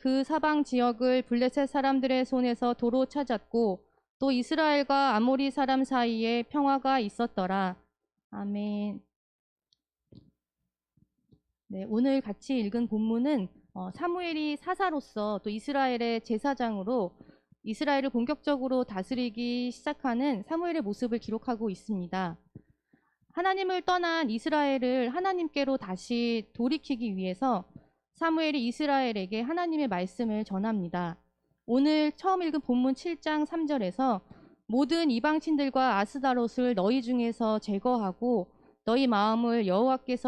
그 사방 지역을 블레셋 사람들의 손에서 도로 찾았고 또 이스라엘과 아모리 사람 사이에 평화가 있었더라. 아멘. 네, 오늘 같이 읽은 본문은 사무엘이 사사로서 또 이스라엘의 제사장으로 이스라엘을 본격적으로 다스리기 시작하는 사무엘의 모습을 기록하고 있습니다. 하나님을 떠난 이스라엘을 하나님께로 다시 돌이키기 위해서 사무엘이 이스라엘에게 하나님의 말씀을 전합니다. 오늘 처음 읽은 본문 7장 3절에서 모든 이방신들과 아스다롯을 너희 중에서 제거하고 너희 마음을 여호와께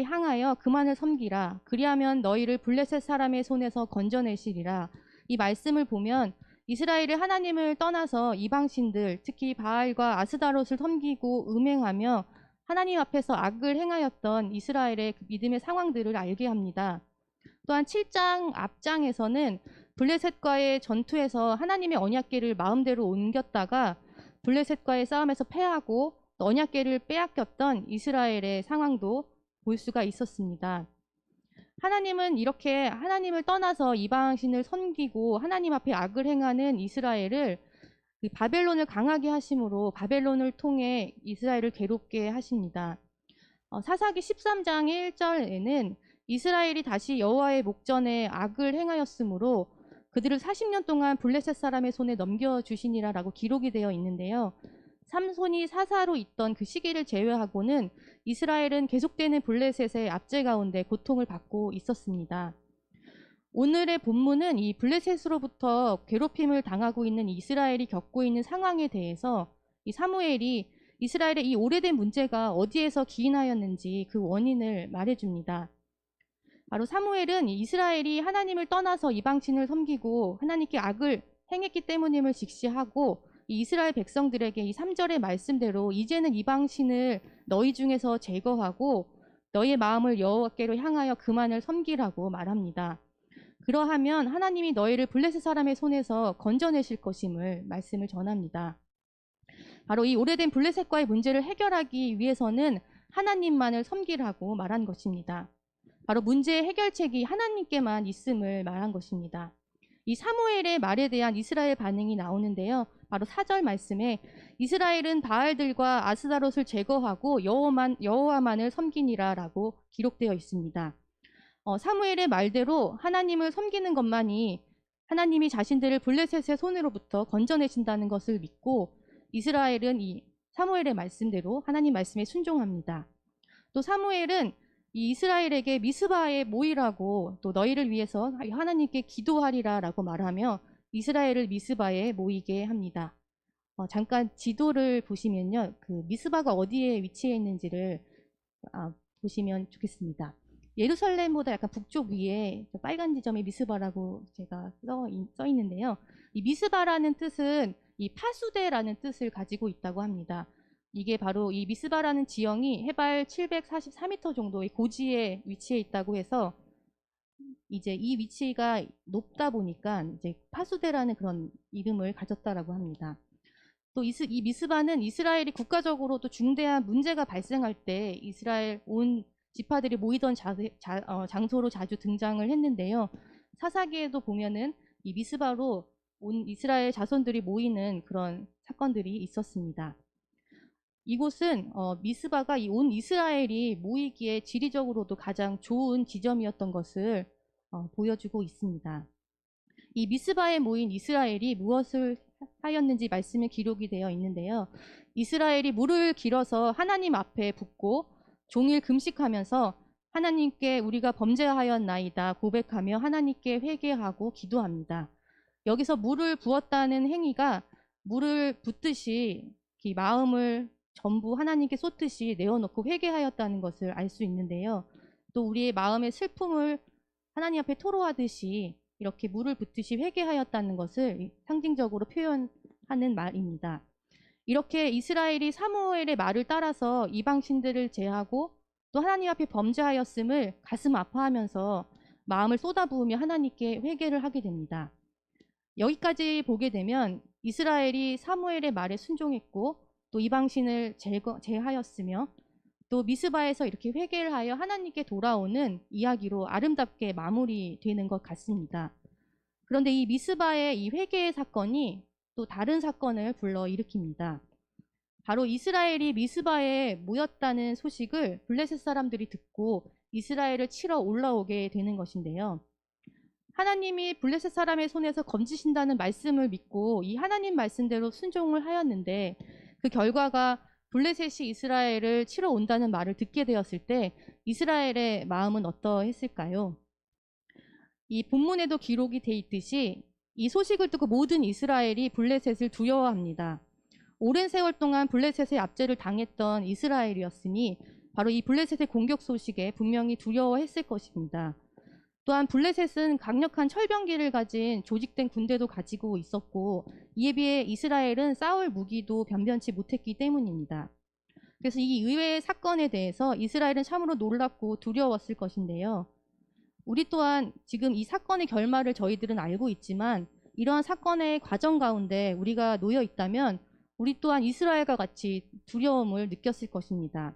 향하여 그만을 섬기라. 그리하면 너희를 블레셋 사람의 손에서 건져내시리라. 이 말씀을 보면 이스라엘이 하나님을 떠나서 이방신들, 특히 바알과 아스다롯을 섬기고 음행하며 하나님 앞에서 악을 행하였던 이스라엘의 믿음의 상황들을 알게 합니다. 또한 7장 앞장에서는 블레셋과의 전투에서 하나님의 언약궤를 마음대로 옮겼다가 블레셋과의 싸움에서 패하고 언약궤를 빼앗겼던 이스라엘의 상황도 볼 수가 있었습니다. 하나님은 이렇게 하나님을 떠나서 이방신을 섬기고 하나님 앞에 악을 행하는 이스라엘을 바벨론을 강하게 하심으로 바벨론을 통해 이스라엘을 괴롭게 하십니다. 사사기 13장 1절에는 이스라엘이 다시 여호와의 목전에 악을 행하였으므로 그들을 40년 동안 블레셋 사람의 손에 넘겨주시니라 라고 기록이 되어 있는데요. 삼손이 사사로 있던 그 시기를 제외하고는 이스라엘은 계속되는 블레셋의 압제 가운데 고통을 받고 있었습니다. 오늘의 본문은 이 블레셋으로부터 괴롭힘을 당하고 있는 이스라엘이 겪고 있는 상황에 대해서 이 사무엘이 이스라엘의 이 오래된 문제가 어디에서 기인하였는지 그 원인을 말해줍니다. 바로 사무엘은 이스라엘이 하나님을 떠나서 이방신을 섬기고 하나님께 악을 행했기 때문임을 직시하고 이 이스라엘 백성들에게 이 3절의 말씀대로 이제는 이방신을 너희 중에서 제거하고 너희의 마음을 여호와께로 향하여 그만을 섬기라고 말합니다. 그러하면 하나님이 너희를 블레셋 사람의 손에서 건져내실 것임을 말씀을 전합니다. 바로 이 오래된 블레셋과의 문제를 해결하기 위해서는 하나님만을 섬기라고 말한 것입니다. 바로 문제의 해결책이 하나님께만 있음을 말한 것입니다. 이 사무엘의 말에 대한 이스라엘 반응이 나오는데요. 바로 4절 말씀에 이스라엘은 바알들과 아스다롯을 제거하고 여호와만을 섬기니라 라고 기록되어 있습니다. 사무엘의 말대로 하나님을 섬기는 것만이 하나님이 자신들을 블레셋의 손으로부터 건져내신다는 것을 믿고 이스라엘은 이 사무엘의 말씀대로 하나님 말씀에 순종합니다. 또 사무엘은 이 이스라엘에게 미스바에 모이라고 또 너희를 위해서 하나님께 기도하리라 라고 말하며 이스라엘을 미스바에 모이게 합니다. 잠깐 지도를 보시면요. 그 미스바가 어디에 위치해 있는지를 보시면 좋겠습니다. 예루살렘보다 약간 북쪽 위에 빨간 지점이 미스바라고 제가 써 있는데요. 이 미스바라는 뜻은 이 파수대라는 뜻을 가지고 있다고 합니다. 이게 바로 이 미스바라는 지형이 해발 744m 정도의 고지에 위치해 있다고 해서 이제 이 위치가 높다 보니까 이제 파수대라는 그런 이름을 가졌다라고 합니다. 또 이 미스바는 이스라엘이 국가적으로도 중대한 문제가 발생할 때 이스라엘 온 지파들이 모이던 장소로 자주 등장을 했는데요. 사사기에도 보면은 이 미스바로 온 이스라엘 자손들이 모이는 그런 사건들이 있었습니다. 이곳은 미스바가 이 온 이스라엘이 모이기에 지리적으로도 가장 좋은 지점이었던 것을 보여주고 있습니다. 이 미스바에 모인 이스라엘이 무엇을 하였는지 말씀에 기록이 되어 있는데요. 이스라엘이 물을 길어서 하나님 앞에 붓고 종일 금식하면서 하나님께 우리가 범죄하였나이다 고백하며 하나님께 회개하고 기도합니다. 여기서 물을 부었다는 행위가 물을 붓듯이 이 마음을 전부 하나님께 쏟듯이 내어놓고 회개하였다는 것을 알 수 있는데요. 또 우리의 마음의 슬픔을 하나님 앞에 토로하듯이 이렇게 물을 붓듯이 회개하였다는 것을 상징적으로 표현하는 말입니다. 이렇게 이스라엘이 사무엘의 말을 따라서 이방신들을 제하고 또 하나님 앞에 범죄하였음을 가슴 아파하면서 마음을 쏟아부으며 하나님께 회개를 하게 됩니다. 여기까지 보게 되면 이스라엘이 사무엘의 말에 순종했고 또 이방신을 제하였으며 또 미스바에서 이렇게 회개를 하여 하나님께 돌아오는 이야기로 아름답게 마무리되는 것 같습니다. 그런데 이 미스바의 이 회개의 사건이 또 다른 사건을 불러일으킵니다. 바로 이스라엘이 미스바에 모였다는 소식을 블레셋 사람들이 듣고 이스라엘을 치러 올라오게 되는 것인데요. 하나님이 블레셋 사람의 손에서 건지신다는 말씀을 믿고 이 하나님 말씀대로 순종을 하였는데, 그 결과가 블레셋이 이스라엘을 치러 온다는 말을 듣게 되었을 때 이스라엘의 마음은 어떠했을까요? 이 본문에도 기록이 돼 있듯이 이 소식을 듣고 모든 이스라엘이 블레셋을 두려워합니다. 오랜 세월 동안 블레셋의 압제를 당했던 이스라엘이었으니 바로 이 블레셋의 공격 소식에 분명히 두려워했을 것입니다. 또한 블레셋은 강력한 철병기를 가진 조직된 군대도 가지고 있었고, 이에 비해 이스라엘은 싸울 무기도 변변치 못했기 때문입니다. 그래서 이 의외의 사건에 대해서 이스라엘은 참으로 놀랍고 두려웠을 것인데요. 우리 또한 지금 이 사건의 결말을 저희들은 알고 있지만 이러한 사건의 과정 가운데 우리가 놓여 있다면 우리 또한 이스라엘과 같이 두려움을 느꼈을 것입니다.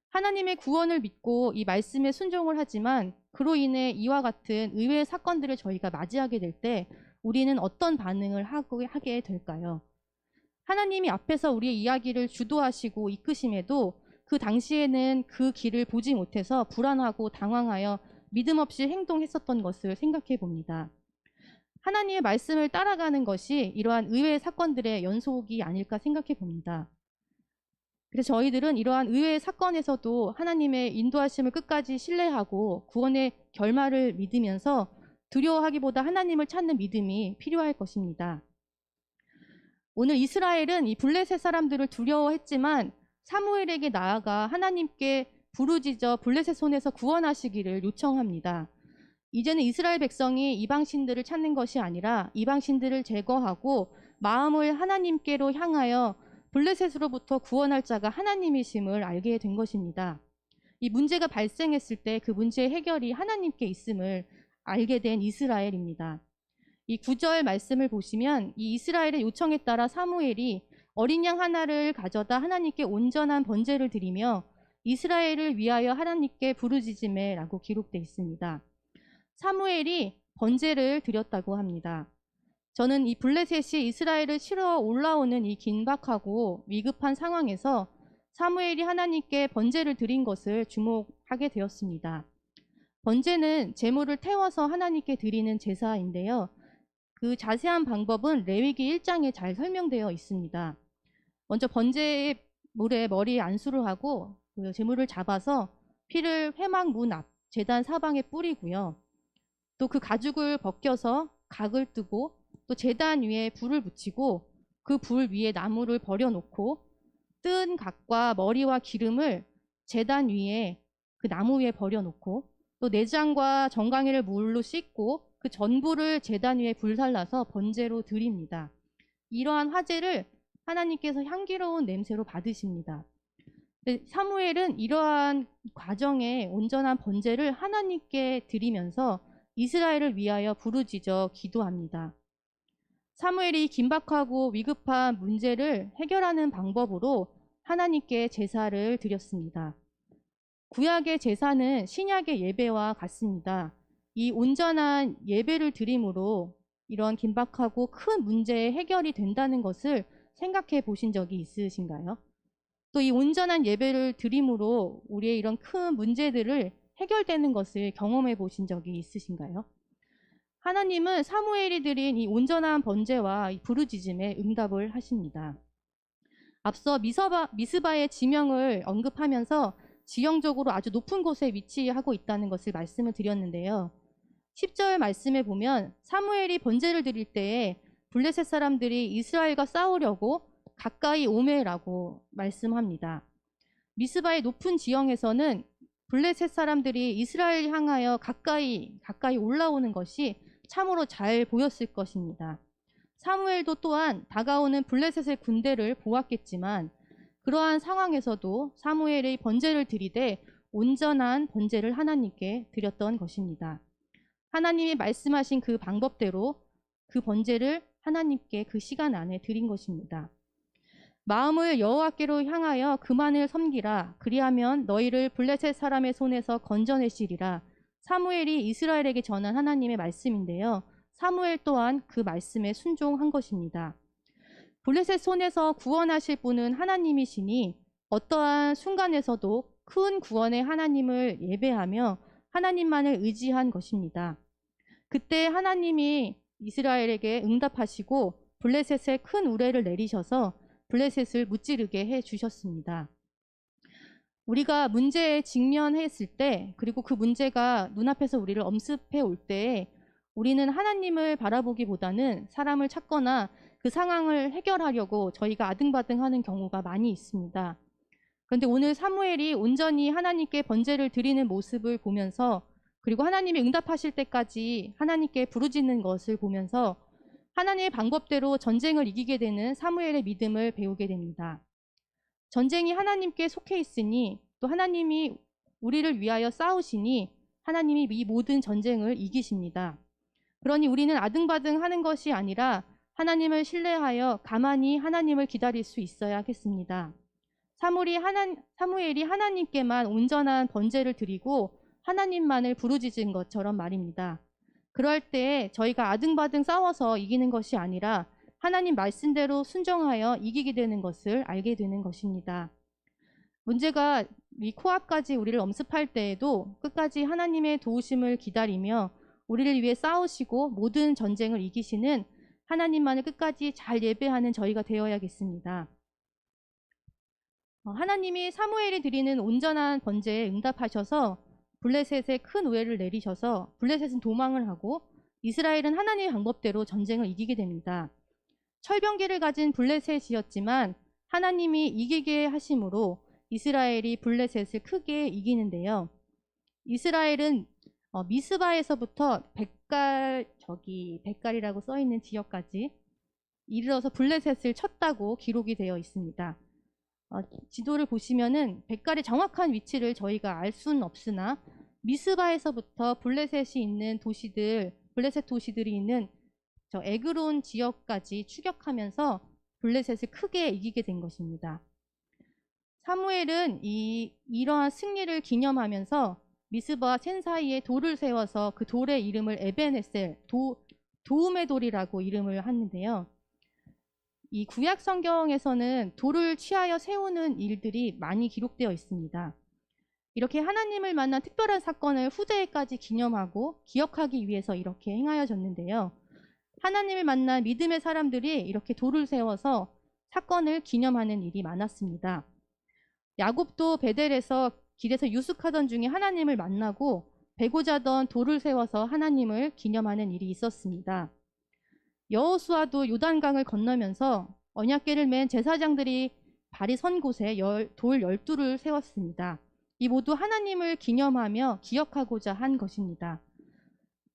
하나님의 구원을 믿고 이 말씀에 순종을 하지만 그로 인해 이와 같은 의외의 사건들을 저희가 맞이하게 될 때 우리는 어떤 반응을 하게 될까요? 하나님이 앞에서 우리의 이야기를 주도하시고 이끄심에도 그 당시에는 그 길을 보지 못해서 불안하고 당황하여 믿음 없이 행동했었던 것을 생각해 봅니다. 하나님의 말씀을 따라가는 것이 이러한 의외의 사건들의 연속이 아닐까 생각해 봅니다. 그래서 저희들은 이러한 의외의 사건에서도 하나님의 인도하심을 끝까지 신뢰하고 구원의 결말을 믿으면서 두려워하기보다 하나님을 찾는 믿음이 필요할 것입니다. 오늘 이스라엘은 이 블레셋 사람들을 두려워했지만 사무엘에게 나아가 하나님께 부르짖어 블레셋 손에서 구원하시기를 요청합니다. 이제는 이스라엘 백성이 이방신들을 찾는 것이 아니라 이방신들을 제거하고 마음을 하나님께로 향하여 블레셋으로부터 구원할 자가 하나님이심을 알게 된 것입니다. 이 문제가 발생했을 때 그 문제의 해결이 하나님께 있음을 알게 된 이스라엘입니다. 이 9절 말씀을 보시면 이 이스라엘의 요청에 따라 사무엘이 어린 양 하나를 가져다 하나님께 온전한 번제를 드리며 이스라엘을 위하여 하나님께 부르짖으매라고 기록되어 있습니다. 사무엘이 번제를 드렸다고 합니다. 저는 이 블레셋이 이스라엘을 치러 올라오는 이 긴박하고 위급한 상황에서 사무엘이 하나님께 번제를 드린 것을 주목하게 되었습니다. 번제는 제물을 태워서 하나님께 드리는 제사인데요. 그 자세한 방법은 레위기 1장에 잘 설명되어 있습니다. 먼저 번제의 물에 머리에 안수를 하고 그 제물을 잡아서 피를 회막 문 앞 제단 사방에 뿌리고요. 또 그 가죽을 벗겨서 각을 뜨고 또 제단 위에 불을 붙이고 그 불 위에 나무를 버려놓고 뜬 각과 머리와 기름을 제단 위에 그 나무 위에 버려놓고 또 내장과 정강이를 물로 씻고 그 전부를 제단 위에 불살라서 번제로 드립니다. 이러한 화제를 하나님께서 향기로운 냄새로 받으십니다. 사무엘은 이러한 과정에 온전한 번제를 하나님께 드리면서 이스라엘을 위하여 부르짖어 기도합니다. 사무엘이 긴박하고 위급한 문제를 해결하는 방법으로 하나님께 제사를 드렸습니다. 구약의 제사는 신약의 예배와 같습니다. 이 온전한 예배를 드림으로 이런 긴박하고 큰 문제의 해결이 된다는 것을 생각해 보신 적이 있으신가요? 또 이 온전한 예배를 드림으로 우리의 이런 큰 문제들을 해결되는 것을 경험해 보신 적이 있으신가요? 하나님은 사무엘이 드린 이 온전한 번제와 이 부르짖음에 응답을 하십니다. 앞서 미스바의 지명을 언급하면서 지형적으로 아주 높은 곳에 위치하고 있다는 것을 말씀을 드렸는데요. 10절 말씀에 보면 사무엘이 번제를 드릴 때에 블레셋 사람들이 이스라엘과 싸우려고 가까이 오매라고 말씀합니다. 미스바의 높은 지형에서는 블레셋 사람들이 이스라엘 향하여 가까이 올라오는 것이 참으로 잘 보였을 것입니다. 사무엘도 또한 다가오는 블레셋의 군대를 보았겠지만 그러한 상황에서도 사무엘의 번제를 드리되 온전한 번제를 하나님께 드렸던 것입니다. 하나님이 말씀하신 그 방법대로 그 번제를 하나님께 그 시간 안에 드린 것입니다. 마음을 여호와께로 향하여 그만을 섬기라. 그리하면 너희를 블레셋 사람의 손에서 건져내시리라. 사무엘이 이스라엘에게 전한 하나님의 말씀인데요. 사무엘 또한 그 말씀에 순종한 것입니다. 블레셋 손에서 구원하실 분은 하나님이시니 어떠한 순간에서도 큰 구원의 하나님을 예배하며 하나님만을 의지한 것입니다. 그때 하나님이 이스라엘에게 응답하시고 블레셋에 큰 우레를 내리셔서 블레셋을 무찌르게 해 주셨습니다. 우리가 문제에 직면했을 때, 그리고 그 문제가 눈앞에서 우리를 엄습해 올 때 우리는 하나님을 바라보기보다는 사람을 찾거나 그 상황을 해결하려고 저희가 아등바등하는 경우가 많이 있습니다. 그런데 오늘 사무엘이 온전히 하나님께 번제를 드리는 모습을 보면서, 그리고 하나님이 응답하실 때까지 하나님께 부르짖는 것을 보면서 하나님의 방법대로 전쟁을 이기게 되는 사무엘의 믿음을 배우게 됩니다. 전쟁이 하나님께 속해 있으니, 또 하나님이 우리를 위하여 싸우시니 하나님이 이 모든 전쟁을 이기십니다. 그러니 우리는 아등바등하는 것이 아니라 하나님을 신뢰하여 가만히 하나님을 기다릴 수 있어야겠습니다. 사무엘이 하나님께만 온전한 번제를 드리고 하나님만을 부르짖은 것처럼 말입니다. 그럴 때 저희가 아등바등 싸워서 이기는 것이 아니라 하나님 말씀대로 순종하여 이기게 되는 것을 알게 되는 것입니다. 문제가 이 코앞까지 우리를 엄습할 때에도 끝까지 하나님의 도우심을 기다리며 우리를 위해 싸우시고 모든 전쟁을 이기시는 하나님만을 끝까지 잘 예배하는 저희가 되어야겠습니다. 하나님이 사무엘이 드리는 온전한 번제에 응답하셔서 블레셋에 큰 우회를 내리셔서 블레셋은 도망을 하고 이스라엘은 하나님의 방법대로 전쟁을 이기게 됩니다. 철병기를 가진 블레셋이었지만 하나님이 이기게 하심으로 이스라엘이 블레셋을 크게 이기는데요. 이스라엘은 미스바에서부터 백갈이라고 써있는 지역까지 이르러서 블레셋을 쳤다고 기록이 되어 있습니다. 지도를 보시면은 백갈의 정확한 위치를 저희가 알 수는 없으나 미스바에서부터 블레셋이 있는 도시들, 블레셋 도시들이 있는 저 에그론 지역까지 추격하면서 블레셋을 크게 이기게 된 것입니다. 사무엘은 이러한 승리를 기념하면서 미스바와 센 사이에 돌을 세워서 그 돌의 이름을 에벤에셀, 도움의 돌이라고 이름을 하는데요. 이 구약 성경에서는 돌을 취하여 세우는 일들이 많이 기록되어 있습니다. 이렇게 하나님을 만난 특별한 사건을 후대에까지 기념하고 기억하기 위해서 이렇게 행하여졌는데요. 하나님을 만난 믿음의 사람들이 이렇게 돌을 세워서 사건을 기념하는 일이 많았습니다. 야곱도 베델에서 길에서 유숙하던 중에 하나님을 만나고 베고자던 돌을 세워서 하나님을 기념하는 일이 있었습니다. 여호수아도 요단강을 건너면서 언약궤를 맨 제사장들이 발이 선 곳에 돌 12를 세웠습니다. 이 모두 하나님을 기념하며 기억하고자 한 것입니다.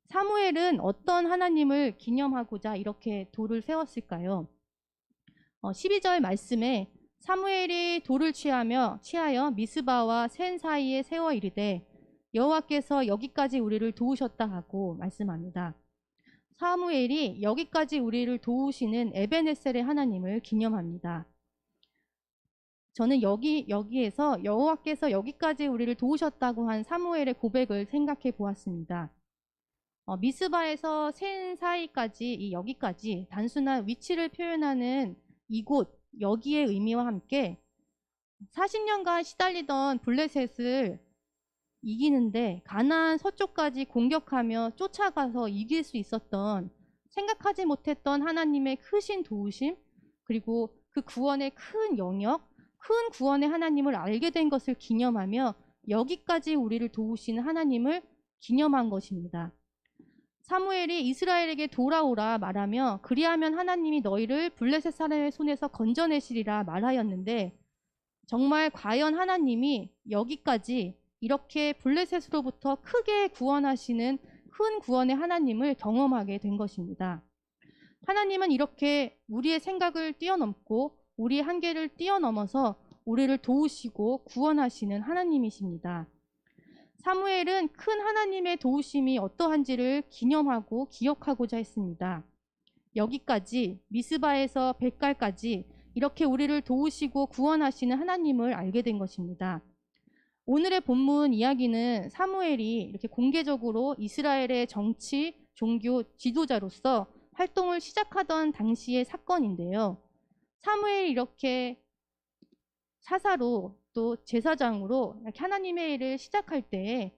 사무엘은 어떤 하나님을 기념하고자 이렇게 돌을 세웠을까요? 12절 말씀에 사무엘이 돌을 취하여 미스바와 센 사이에 세워 이르되 여호와께서 여기까지 우리를 도우셨다 하고 말씀합니다. 사무엘이 여기까지 우리를 도우시는 에벤에셀의 하나님을 기념합니다. 저는 여기에서 여호와께서 여기까지 우리를 도우셨다고 한 사무엘의 고백을 생각해 보았습니다. 미스바에서 센 사이까지, 여기까지 단순한 위치를 표현하는 이곳, 여기의 의미와 함께 40년간 시달리던 블레셋을 이기는데 가나안 서쪽까지 공격하며 쫓아가서 이길 수 있었던, 생각하지 못했던 하나님의 크신 도우심, 그리고 그 구원의 큰 영역, 큰 구원의 하나님을 알게 된 것을 기념하며 여기까지 우리를 도우시는 하나님을 기념한 것입니다. 사무엘이 이스라엘에게 돌아오라 말하며 그리하면 하나님이 너희를 블레셋 사람의 손에서 건져내시리라 말하였는데, 정말 과연 하나님이 여기까지 이렇게 블레셋으로부터 크게 구원하시는 큰 구원의 하나님을 경험하게 된 것입니다. 하나님은 이렇게 우리의 생각을 뛰어넘고 우리의 한계를 뛰어넘어서 우리를 도우시고 구원하시는 하나님이십니다. 사무엘은 큰 하나님의 도우심이 어떠한지를 기념하고 기억하고자 했습니다. 여기까지, 미스바에서 백갈까지 이렇게 우리를 도우시고 구원하시는 하나님을 알게 된 것입니다. 오늘의 본문 이야기는 사무엘이 이렇게 공개적으로 이스라엘의 정치, 종교 지도자로서 활동을 시작하던 당시의 사건인데요. 사무엘이 이렇게 사사로 또 제사장으로 이렇게 하나님의 일을 시작할 때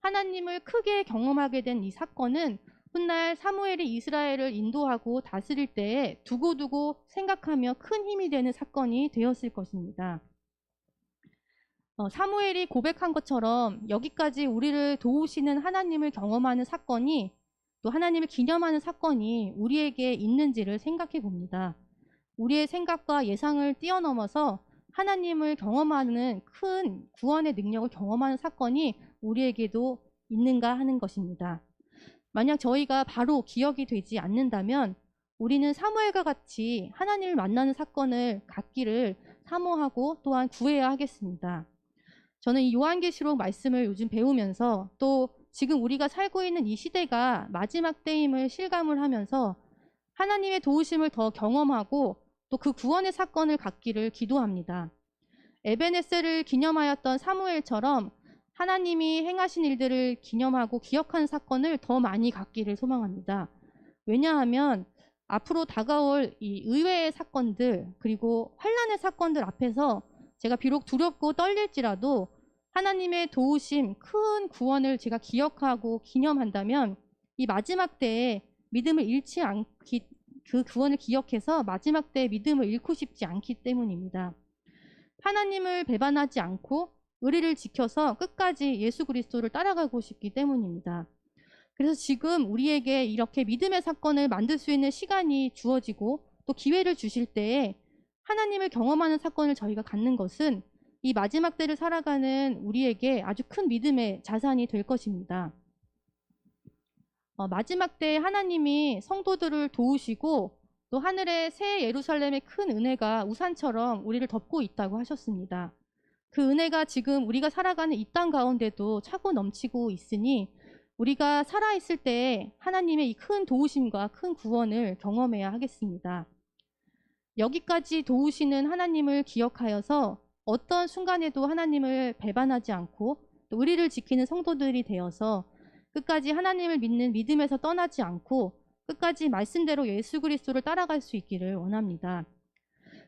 하나님을 크게 경험하게 된 이 사건은 훗날 사무엘이 이스라엘을 인도하고 다스릴 때에 두고두고 생각하며 큰 힘이 되는 사건이 되었을 것입니다. 사무엘이 고백한 것처럼 여기까지 우리를 도우시는 하나님을 경험하는 사건이 또 하나님을 기념하는 사건이 우리에게 있는지를 생각해 봅니다. 우리의 생각과 예상을 뛰어넘어서 하나님을 경험하는 큰 구원의 능력을 경험하는 사건이 우리에게도 있는가 하는 것입니다. 만약 저희가 바로 기억이 되지 않는다면 우리는 사무엘과 같이 하나님을 만나는 사건을 갖기를 사모하고 또한 구해야 하겠습니다. 저는 이 요한계시록 말씀을 요즘 배우면서 또 지금 우리가 살고 있는 이 시대가 마지막 때임을 실감을 하면서 하나님의 도우심을 더 경험하고 또 그 구원의 사건을 갖기를 기도합니다. 에베네셀을 기념하였던 사무엘처럼 하나님이 행하신 일들을 기념하고 기억하는 사건을 더 많이 갖기를 소망합니다. 왜냐하면 앞으로 다가올 이 의외의 사건들 그리고 환난의 사건들 앞에서 제가 비록 두렵고 떨릴지라도 하나님의 도우심, 큰 구원을 제가 기억하고 기념한다면 이 마지막 때에 믿음을 잃지 않기, 그 구원을 기억해서 마지막 때에 믿음을 잃고 싶지 않기 때문입니다. 하나님을 배반하지 않고 의리를 지켜서 끝까지 예수 그리스도를 따라가고 싶기 때문입니다. 그래서 지금 우리에게 이렇게 믿음의 사건을 만들 수 있는 시간이 주어지고 또 기회를 주실 때에 하나님을 경험하는 사건을 저희가 갖는 것은 이 마지막 때를 살아가는 우리에게 아주 큰 믿음의 자산이 될 것입니다. 마지막 때에 하나님이 성도들을 도우시고 또 하늘의 새 예루살렘의 큰 은혜가 우산처럼 우리를 덮고 있다고 하셨습니다. 그 은혜가 지금 우리가 살아가는 이 땅 가운데도 차고 넘치고 있으니 우리가 살아있을 때 하나님의 이 큰 도우심과 큰 구원을 경험해야 하겠습니다. 여기까지 도우시는 하나님을 기억하여서 어떤 순간에도 하나님을 배반하지 않고 또 의리를 지키는 성도들이 되어서 끝까지 하나님을 믿는 믿음에서 떠나지 않고 끝까지 말씀대로 예수 그리스도를 따라갈 수 있기를 원합니다.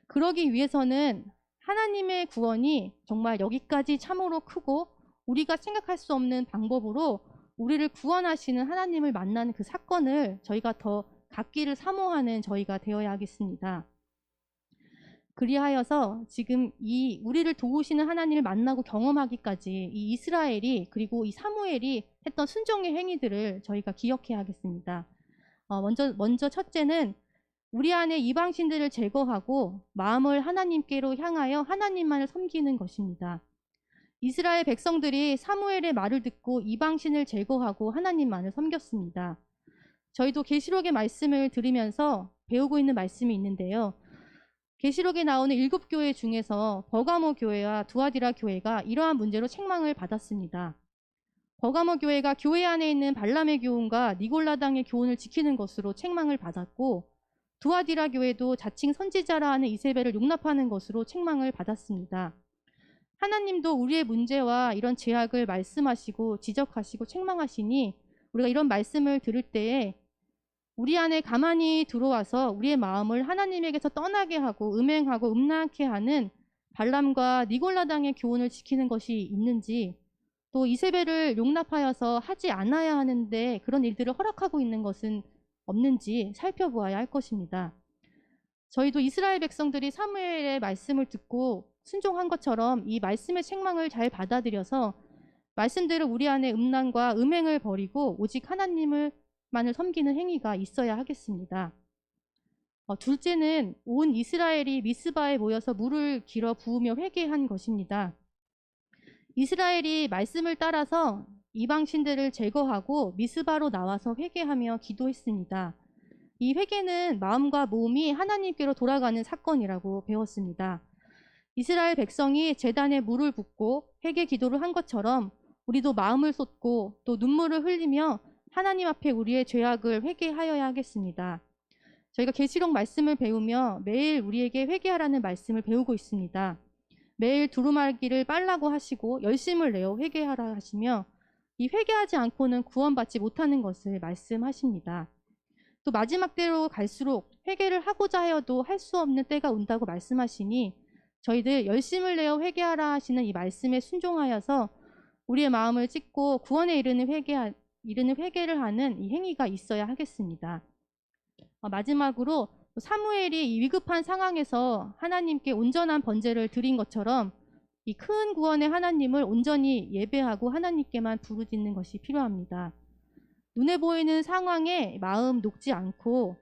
그러기 위해서는 하나님의 구원이 정말 여기까지 참으로 크고 우리가 생각할 수 없는 방법으로 우리를 구원하시는 하나님을 만나는 그 사건을 저희가 더 갖기를 사모하는 저희가 되어야 하겠습니다. 그리하여서 지금 이 우리를 도우시는 하나님을 만나고 경험하기까지 이 이스라엘이 그리고 이 사무엘이 했던 순종의 행위들을 저희가 기억해야 하겠습니다. 먼저 첫째는 우리 안에 이방신들을 제거하고 마음을 하나님께로 향하여 하나님만을 섬기는 것입니다. 이스라엘 백성들이 사무엘의 말을 듣고 이방신을 제거하고 하나님만을 섬겼습니다. 저희도 계시록의 말씀을 들으면서 배우고 있는 말씀이 있는데요. 계시록에 나오는 7교회 중에서 버가모 교회와 두아디라 교회가 이러한 문제로 책망을 받았습니다. 버가모 교회가 교회 안에 있는 발람의 교훈과 니골라당의 교훈을 지키는 것으로 책망을 받았고 두아디라 교회도 자칭 선지자라 하는 이세벨을 용납하는 것으로 책망을 받았습니다. 하나님도 우리의 문제와 이런 죄악을 말씀하시고 지적하시고 책망하시니 우리가 이런 말씀을 들을 때에 우리 안에 가만히 들어와서 우리의 마음을 하나님에게서 떠나게 하고 음행하고 음란케 하는 발람과 니골라당의 교훈을 지키는 것이 있는지 또 이세벨을 용납하여서 하지 않아야 하는데 그런 일들을 허락하고 있는 것은 없는지 살펴보아야 할 것입니다. 저희도 이스라엘 백성들이 사무엘의 말씀을 듣고 순종한 것처럼 이 말씀의 책망을 잘 받아들여서 말씀대로 우리 안에 음란과 음행을 버리고 오직 하나님만을 섬기는 행위가 있어야 하겠습니다. 둘째는 온 이스라엘이 미스바에 모여서 물을 길어 부으며 회개한 것입니다. 이스라엘이 말씀을 따라서 이방신들을 제거하고 미스바로 나와서 회개하며 기도했습니다. 이 회개는 마음과 몸이 하나님께로 돌아가는 사건이라고 배웠습니다. 이스라엘 백성이 제단에 물을 붓고 회개 기도를 한 것처럼 우리도 마음을 쏟고 또 눈물을 흘리며 하나님 앞에 우리의 죄악을 회개하여야 하겠습니다. 저희가 계시록 말씀을 배우며 매일 우리에게 회개하라는 말씀을 배우고 있습니다. 매일 두루마기를 빨라고 하시고 열심을 내어 회개하라 하시며 이 회개하지 않고는 구원받지 못하는 것을 말씀하십니다. 또 마지막 때로 갈수록 회개를 하고자 하여도 할 수 없는 때가 온다고 말씀하시니 저희들 열심을 내어 회개하라 하시는 이 말씀에 순종하여서 우리의 마음을 찢고 구원에 이르는 회개를 하는 이 행위가 있어야 하겠습니다. 마지막으로 사무엘이 이 위급한 상황에서 하나님께 온전한 번제를 드린 것처럼 이 큰 구원의 하나님을 온전히 예배하고 하나님께만 부르짖는 것이 필요합니다. 눈에 보이는 상황에 마음 녹지 않고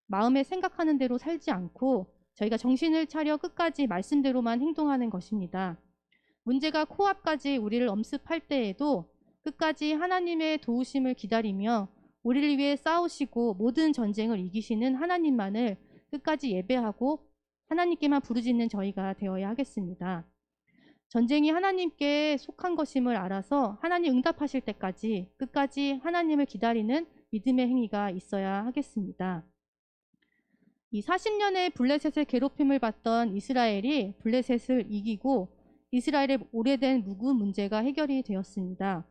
마음에 생각하는 대로 살지 않고 저희가 정신을 차려 끝까지 말씀대로만 행동하는 것입니다. 문제가 코앞까지 우리를 엄습할 때에도 끝까지 하나님의 도우심을 기다리며 우리를 위해 싸우시고 모든 전쟁을 이기시는 하나님만을 끝까지 예배하고 하나님께만 부르짖는 저희가 되어야 하겠습니다. 전쟁이 하나님께 속한 것임을 알아서 하나님 응답하실 때까지 끝까지 하나님을 기다리는 믿음의 행위가 있어야 하겠습니다. 이 40년의 블레셋의 괴롭힘을 받던 이스라엘이 블레셋을 이기고 이스라엘의 오래된 묵은 문제가 해결이 되었습니다.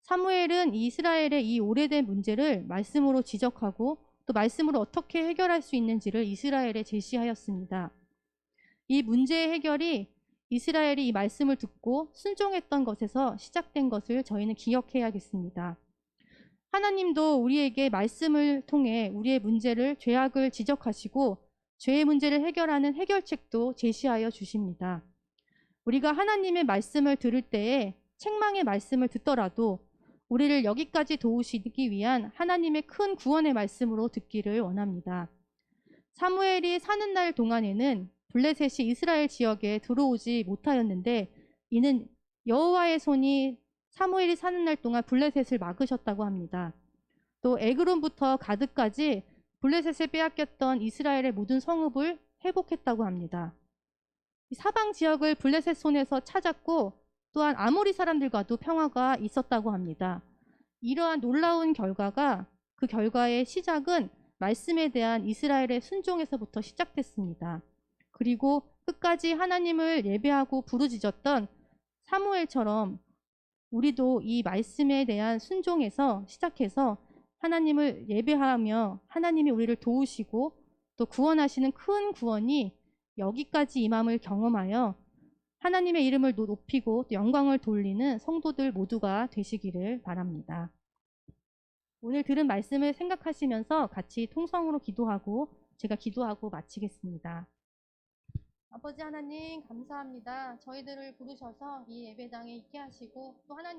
사무엘은 이스라엘의 이 오래된 문제를 말씀으로 지적하고 또 말씀으로 어떻게 해결할 수 있는지를 이스라엘에 제시하였습니다. 이 문제의 해결이 이스라엘이 이 말씀을 듣고 순종했던 것에서 시작된 것을 저희는 기억해야겠습니다. 하나님도 우리에게 말씀을 통해 우리의 문제를, 죄악을 지적하시고 죄의 문제를 해결하는 해결책도 제시하여 주십니다. 우리가 하나님의 말씀을 들을 때에 책망의 말씀을 듣더라도 우리를 여기까지 도우시기 위한 하나님의 큰 구원의 말씀으로 듣기를 원합니다. 사무엘이 사는 날 동안에는 블레셋이 이스라엘 지역에 들어오지 못하였는데 이는 여호와의 손이 사무엘이 사는 날 동안 블레셋을 막으셨다고 합니다. 또 에그론부터 가드까지 블레셋에 빼앗겼던 이스라엘의 모든 성읍을 회복했다고 합니다. 사방 지역을 블레셋 손에서 찾았고 또한 아모리 사람들과도 평화가 있었다고 합니다. 이러한 놀라운 결과가 그 결과의 시작은 말씀에 대한 이스라엘의 순종에서부터 시작됐습니다. 그리고 끝까지 하나님을 예배하고 부르짖었던 사무엘처럼 우리도 이 말씀에 대한 순종에서 시작해서 하나님을 예배하며 하나님이 우리를 도우시고 또 구원하시는 큰 구원이 여기까지 임함을 경험하여 하나님의 이름을 높이고 또 영광을 돌리는 성도들 모두가 되시기를 바랍니다. 오늘 들은 말씀을 생각하시면서 같이 통성으로 기도하고 제가 기도하고 마치겠습니다. 아버지 하나님 감사합니다. 저희들을 부르셔서 이 예배당에 있게 하시고 또 하나님